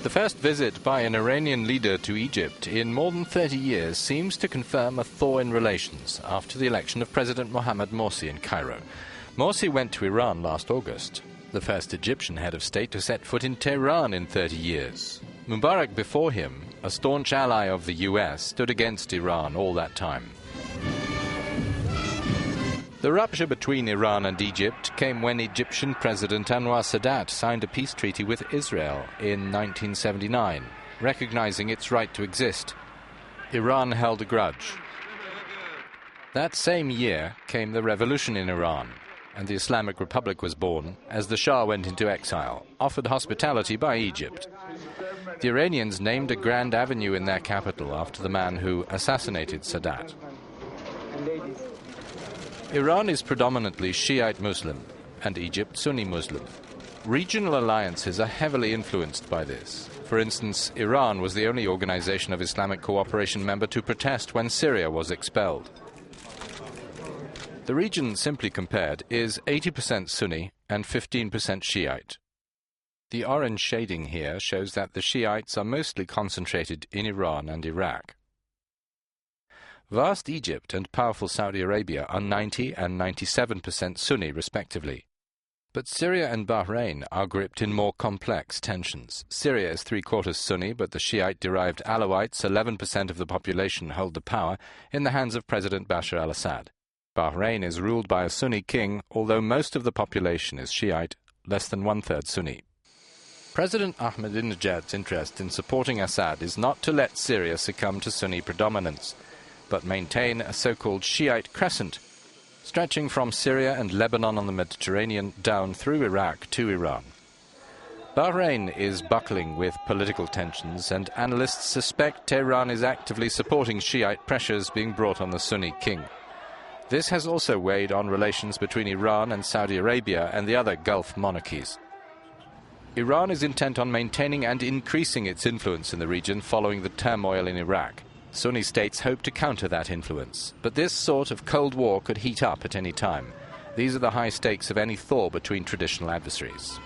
The first visit by an Iranian leader to Egypt in more than 30 years seems to confirm a thaw in relations after the election of President Mohammed Morsi in Cairo. Morsi went to Iran last August, the first Egyptian head of state to set foot in Tehran in 30 years. Mubarak before him, a staunch ally of the US, stood against Iran all that time. The rupture between Iran and Egypt came when Egyptian President Anwar Sadat signed a peace treaty with Israel in 1979, recognizing its right to exist. Iran held a grudge. That same year came the revolution in Iran, and the Islamic Republic was born as the Shah went into exile, offered hospitality by Egypt. The Iranians named a grand avenue in their capital after the man who assassinated Sadat. Iran is predominantly Shiite Muslim and Egypt Sunni Muslim. Regional alliances are heavily influenced by this. For instance, Iran was the only Organisation of Islamic Cooperation member to protest when Syria was expelled. The region, simply compared, is 80% Sunni and 15% Shiite. The orange shading here shows that the Shiites are mostly concentrated in Iran and Iraq. Vast Egypt and powerful Saudi Arabia are 90 and 97% Sunni, respectively. But Syria and Bahrain are gripped in more complex tensions. Syria is three-quarters Sunni, but the Shiite-derived Alawites, 11% of the population, hold the power in the hands of President Bashar al-Assad. Bahrain is ruled by a Sunni king, although most of the population is Shiite, less than one-third Sunni. President Ahmadinejad's interest in supporting Assad is not to let Syria succumb to Sunni predominance, but maintain a so-called Shiite crescent, stretching from Syria and Lebanon on the Mediterranean down through Iraq to Iran. Bahrain is buckling with political tensions, and analysts suspect Tehran is actively supporting Shiite pressures being brought on the Sunni king. This has also weighed on relations between Iran and Saudi Arabia and the other Gulf monarchies. Iran is intent on maintaining and increasing its influence in the region following the turmoil in Iraq. Sunni states hope to counter that influence, but this sort of Cold War could heat up at any time. These are the high stakes of any thaw between traditional adversaries.